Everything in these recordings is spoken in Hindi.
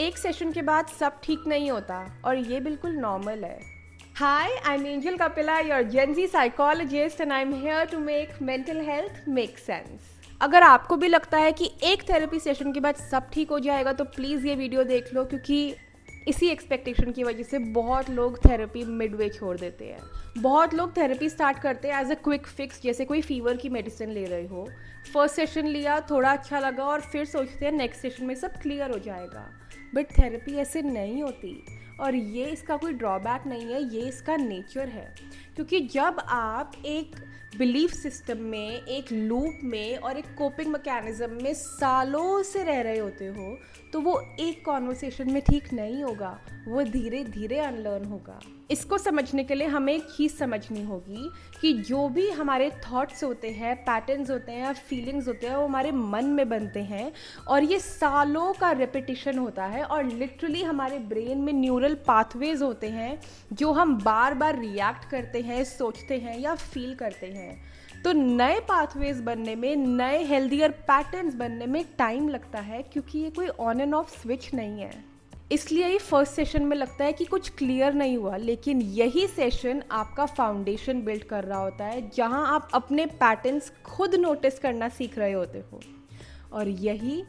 एक सेशन के बाद सब ठीक नहीं होता और ये बिल्कुल नॉर्मल है। Hi, I am Angel Kapila, your Gen Z psychologist, and I am here to make mental health make sense. अगर आपको भी लगता है कि एक थेरेपी सेशन के बाद सब ठीक हो जाएगा तो प्लीज़ ये वीडियो देख लो, क्योंकि इसी एक्सपेक्टेशन की वजह से बहुत लोग थेरेपी मिडवे छोड़ देते हैं। बहुत लोग थेरेपी स्टार्ट करते हैं एज अ क्विक फिक्स, जैसे कोई फीवर की मेडिसिन ले रहे हो। फर्स्ट सेशन लिया, थोड़ा अच्छा लगा और फिर सोचते हैं नेक्स्ट सेशन में सब क्लियर हो जाएगा। बट थेरेपी ऐसे नहीं होती, और ये इसका कोई ड्रॉबैक नहीं है, ये इसका नेचर है। क्योंकि जब आप एक बिलीफ सिस्टम में, एक लूप में और एक कोपिंग मैकेनिज्म में सालों से रह रहे होते हो, तो वो एक कॉन्वर्सेशन में ठीक नहीं होगा, वो धीरे धीरे अनलर्न होगा। इसको समझने के लिए हमें एक चीज़ समझनी होगी कि जो भी हमारे थॉट्स होते हैं, पैटर्न्स होते हैं, फीलिंग्स होते हैं, वो हमारे मन में बनते हैं और ये सालों का रेपिटिशन होता है। और लिटरली हमारे ब्रेन में न्यूरल पाथवेज होते हैं जो हम बार बार रिएक्ट करते हैं, सोचते हैं या फील करते हैं। तो नए पाथवेज बनने में, नए हेल्दियर पैटर्न्स बनने में टाइम लगता है, क्योंकि ये कोई ऑन एंड ऑफ स्विच नहीं है। इसलिए ही फर्स्ट सेशन में लगता है कि कुछ क्लियर नहीं हुआ, लेकिन यही सेशन आपका फाउंडेशन बिल्ड कर रहा होता है, जहां आप अपने पैटर्न्स खुद नोटिस करना सीख रहे होते हो। और यही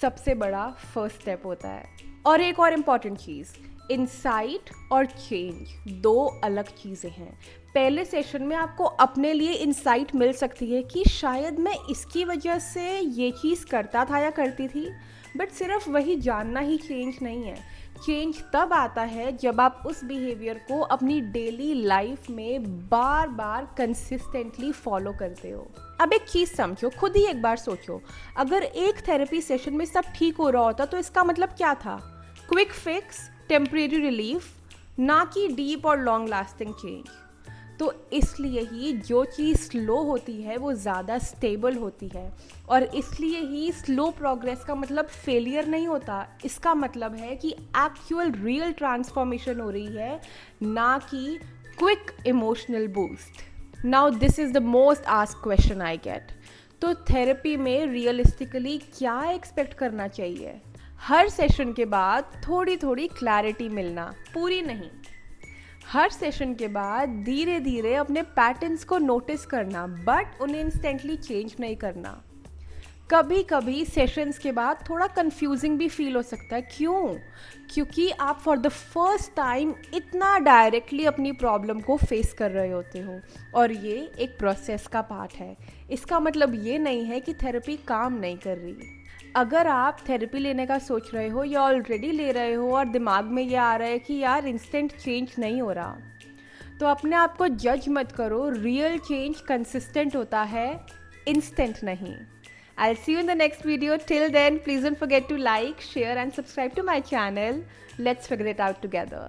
सबसे बड़ा फर्स्ट स्टेप होता है। और एक और इम्पॉर्टेंट चीज़, इंसाइट और चेंज दो अलग चीज़ें हैं। पहले सेशन में आपको अपने लिए इंसाइट मिल सकती है कि शायद मैं इसकी वजह से ये चीज़ करता था या करती थी, बट सिर्फ वही जानना ही चेंज नहीं है। चेंज तब आता है जब आप उस बिहेवियर को अपनी डेली लाइफ में बार बार कंसिस्टेंटली फॉलो करते हो। अब एक चीज़ समझो, खुद ही एक बार सोचो, अगर एक थेरेपी सेशन में सब ठीक हो रहा होता तो इसका मतलब क्या था? क्विक फिक्स, टेम्परेरी रिलीफ, ना कि डीप और लॉन्ग लास्टिंग चेंज। तो इसलिए ही जो चीज़ स्लो होती है वो ज़्यादा स्टेबल होती है, और इसलिए ही स्लो प्रोग्रेस का मतलब फेलियर नहीं होता। इसका मतलब है कि एक्चुअल रियल ट्रांसफॉर्मेशन हो रही है, ना कि quick emotional boost. Now this is the most asked question I get. तो थेरेपी में रियलिस्टिकली क्या एक्सपेक्ट करना चाहिए? हर सेशन के बाद थोड़ी थोड़ी क्लैरिटी मिलना, पूरी नहीं। हर सेशन के बाद धीरे धीरे अपने पैटर्न्स को नोटिस करना, बट उन्हें इंस्टेंटली चेंज नहीं करना। कभी कभी सेशंस के बाद थोड़ा कंफ्यूजिंग भी फील हो सकता है। क्यों? क्योंकि आप फॉर द फर्स्ट टाइम इतना डायरेक्टली अपनी प्रॉब्लम को फेस कर रहे होते हो, और ये एक प्रोसेस का पार्ट है। इसका मतलब ये नहीं है कि थेरेपी काम नहीं कर रही। अगर आप थेरेपी लेने का सोच रहे हो या ऑलरेडी ले रहे हो और दिमाग में ये आ रहा है कि यार इंस्टेंट चेंज नहीं हो रहा, तो अपने आप को जज मत करो। रियल चेंज कंसिस्टेंट होता है, इंस्टेंट नहीं। I'll see you in the next video. Till then, please don't forget to like, share and subscribe to my channel. Let's figure it out together.